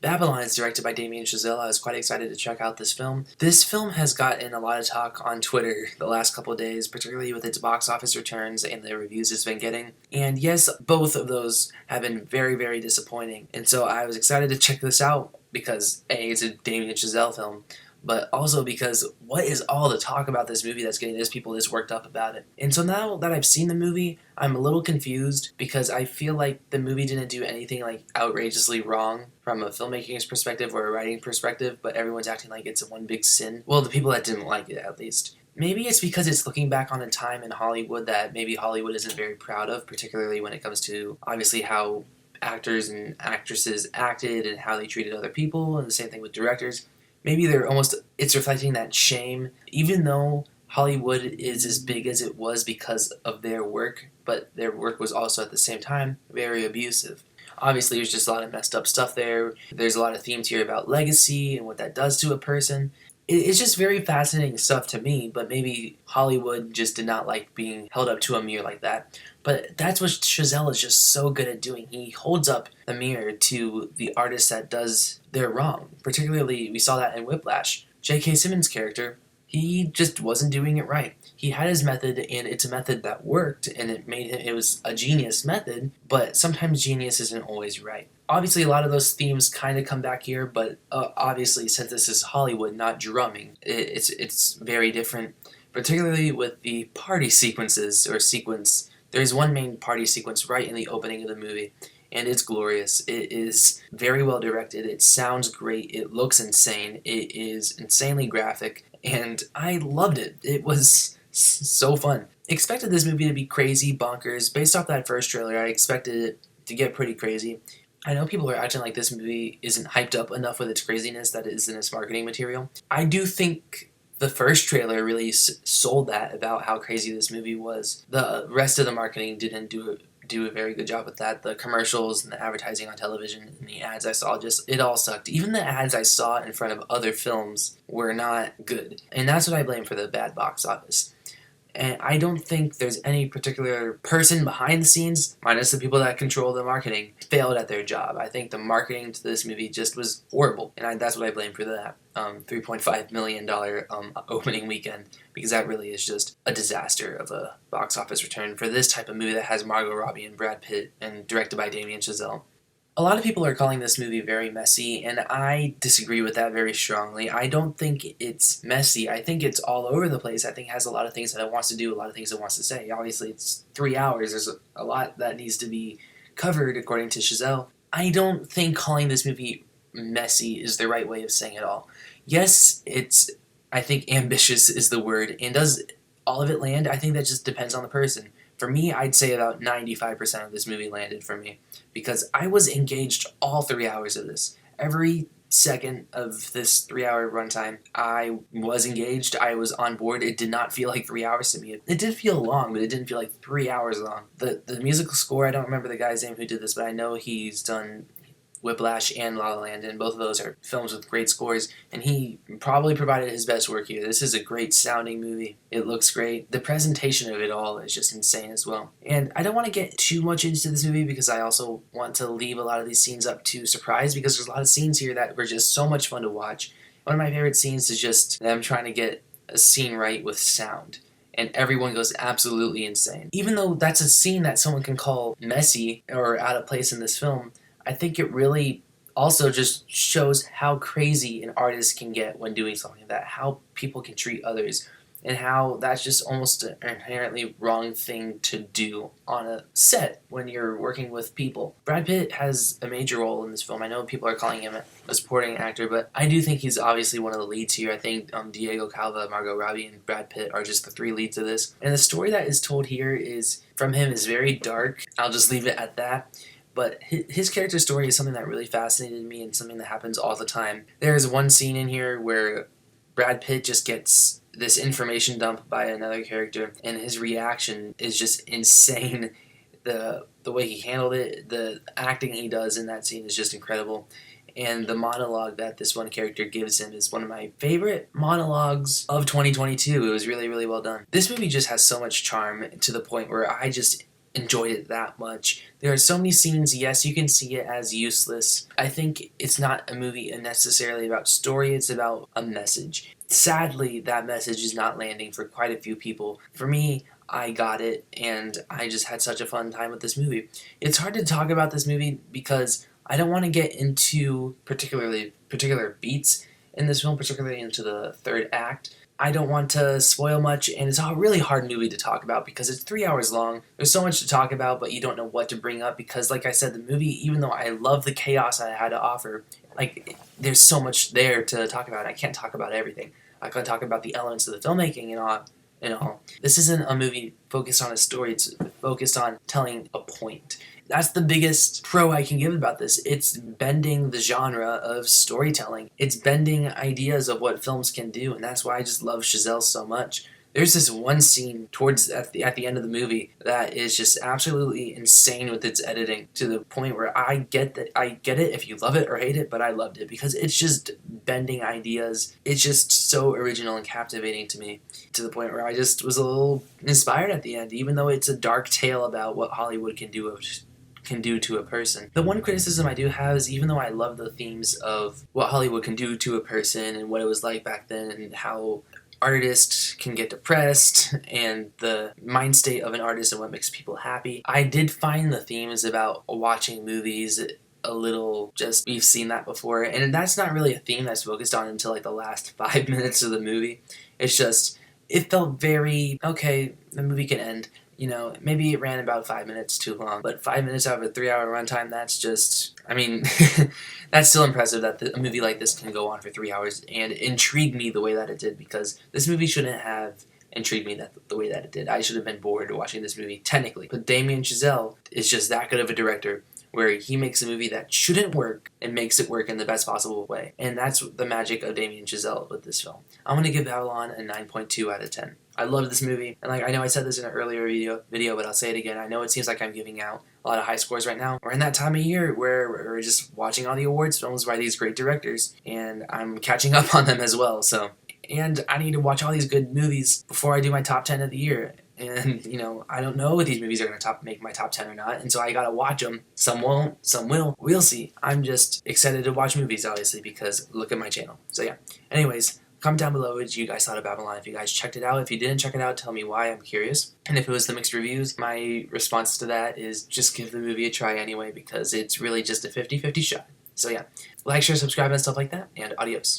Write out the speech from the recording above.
Babylon is directed by Damien Chazelle. I was quite excited to check out this film. This film has gotten a lot of talk on Twitter the last couple of days, particularly with its box office returns and the reviews it's been getting. And yes, both of those have been very, very disappointing. And so I was excited to check this out because A, it's a Damien Chazelle film, but also because what is all the talk about this movie that's getting this people this worked up about it? And so now that I've seen the movie, I'm a little confused because I feel like the movie didn't do anything like outrageously wrong from a filmmaking's perspective or a writing perspective, but everyone's acting like it's a one big sin. Well, the people that didn't like it, at least. Maybe it's because it's looking back on a time in Hollywood that maybe Hollywood isn't very proud of, particularly when it comes to obviously how actors and actresses acted and how they treated other people, and the same thing with directors. Maybe it's reflecting that shame, even though Hollywood is as big as it was because of their work, but their work was also at the same time very abusive. Obviously, there's just a lot of messed up stuff there. There's a lot of themes here about legacy and what that does to a person. It's just very fascinating stuff to me, but maybe Hollywood just did not like being held up to a mirror like that. But that's what Chazelle is just so good at doing. He holds up a mirror to the artist that does their wrong. Particularly, we saw that in Whiplash. J.K. Simmons' character, he just wasn't doing it right. He had his method, and it's a method that worked, and it was a genius method, but sometimes genius isn't always right. Obviously, a lot of those themes kind of come back here, but obviously, since this is Hollywood, not drumming, it's very different, particularly with the party sequences, or sequence. There's one main party sequence right in the opening of the movie, and it's glorious. It is very well directed, it sounds great, it looks insane, it is insanely graphic, and I loved it. It was so fun. Expected this movie to be crazy, bonkers. Based off that first trailer, I expected it to get pretty crazy. I know people are acting like this movie isn't hyped up enough with its craziness that it is in its marketing material. I do think the first trailer really sold that about how crazy this movie was. The rest of the marketing didn't do a very good job with that. The commercials and the advertising on television and the ads I saw, it all sucked. Even the ads I saw in front of other films were not good. And that's what I blame for the bad box office. And I don't think there's any particular person behind the scenes, minus the people that control the marketing, failed at their job. I think the marketing to this movie just was horrible, and that's what I blame for that $3.5 million opening weekend, because that really is just a disaster of a box office return for this type of movie that has Margot Robbie and Brad Pitt and directed by Damien Chazelle. A lot of people are calling this movie very messy, and I disagree with that very strongly. I don't think it's messy. I think it's all over the place. I think it has a lot of things that it wants to do, a lot of things it wants to say. Obviously, it's 3 hours. There's a lot that needs to be covered, according to Chazelle. I don't think calling this movie messy is the right way of saying it all. Yes, I think ambitious is the word, and does all of it land? I think that just depends on the person. For me, I'd say about 95% of this movie landed for me, because I was engaged all 3 hours of this. Every second of this 3-hour runtime, I was engaged, I was on board. It did not feel like 3 hours to me. It did feel long, but it didn't feel like 3 hours long. The musical score, I don't remember the guy's name who did this, but I know he's done Whiplash and La La Land, and both of those are films with great scores, and he probably provided his best work here. This is a great sounding movie. It looks great. The presentation of it all is just insane as well. And I don't want to get too much into this movie because I also want to leave a lot of these scenes up to surprise, because there's a lot of scenes here that were just so much fun to watch. One of my favorite scenes is just them trying to get a scene right with sound, and everyone goes absolutely insane. Even though that's a scene that someone can call messy or out of place in this film, I think it really also just shows how crazy an artist can get when doing something like that, how people can treat others, and how that's just almost an inherently wrong thing to do on a set when you're working with people. Brad Pitt has a major role in this film. I know people are calling him a supporting actor, but I do think he's obviously one of the leads here. I think Diego Calva, Margot Robbie, and Brad Pitt are just the 3 leads of this. And the story that is told here from him is very dark. I'll just leave it at that. But his character story is something that really fascinated me, and something that happens all the time. There's one scene in here where Brad Pitt just gets this information dump by another character, and his reaction is just insane. The way he handled it, the acting he does in that scene is just incredible. And the monologue that this one character gives him is one of my favorite monologues of 2022. It was really, really well done. This movie just has so much charm, to the point where I just enjoyed it that much. There are so many scenes, yes, you can see it as useless. I think it's not a movie necessarily about story, it's about a message. Sadly, that message is not landing for quite a few people. For me, I got it, and I just had such a fun time with this movie. It's hard to talk about this movie because I don't want to get into particular beats in this film, particularly into the third act. I don't want to spoil much, and it's a really hard movie to talk about because it's 3 hours long. There's so much to talk about, but you don't know what to bring up because, like I said, the movie, even though I love the chaos I had to offer, like, there's so much there to talk about. I can't talk about everything. I can talk about the elements of the filmmaking and all. This isn't a movie focused on a story. It's focused on telling a point. That's the biggest pro I can give about this. It's bending the genre of storytelling. It's bending ideas of what films can do, and that's why I just love Chazelle so much. There's this one scene towards at the end of the movie that is just absolutely insane with its editing, to the point where I get it if you love it or hate it, but I loved it because it's just bending ideas. It's just so original and captivating to me, to the point where I just was a little inspired at the end, even though it's a dark tale about what Hollywood can do to a person. The one criticism I do have is, even though I love the themes of what Hollywood can do to a person and what it was like back then and how artists can get depressed and the mind state of an artist and what makes people happy, I did find the themes about watching movies a little just, we've seen that before, and that's not really a theme that's focused on until like the last 5 minutes of the movie. It's just, it felt very, okay, the movie can end. Maybe it ran about 5 minutes too long, but 5 minutes out of a 3-hour runtime, that's just, I mean, that's still impressive that a movie like this can go on for 3 hours and intrigue me the way that it did, because this movie shouldn't have intrigued me the way that it did. I should have been bored watching this movie, technically. But Damien Chazelle is just that good of a director, where he makes a movie that shouldn't work and makes it work in the best possible way. And that's the magic of Damien Chazelle with this film. I'm going to give Babylon a 9.2 out of 10. I love this movie, and I know I said this in an earlier video, but I'll say it again. I know it seems like I'm giving out a lot of high scores right now. We're in that time of year where we're just watching all the awards films by these great directors, and I'm catching up on them as well. And I need to watch all these good movies before I do my top 10 of the year. And, I don't know if these movies are going to make my top 10 or not, and so I gotta watch them. Some won't, some will. We'll see. I'm just excited to watch movies, obviously, because look at my channel. So yeah. Anyways, comment down below what you guys thought of Babylon, if you guys checked it out. If you didn't check it out, tell me why, I'm curious. And if it was the mixed reviews, my response to that is just give the movie a try anyway, because it's really just a 50-50 shot. So yeah, like, share, subscribe, and stuff like that, and adios.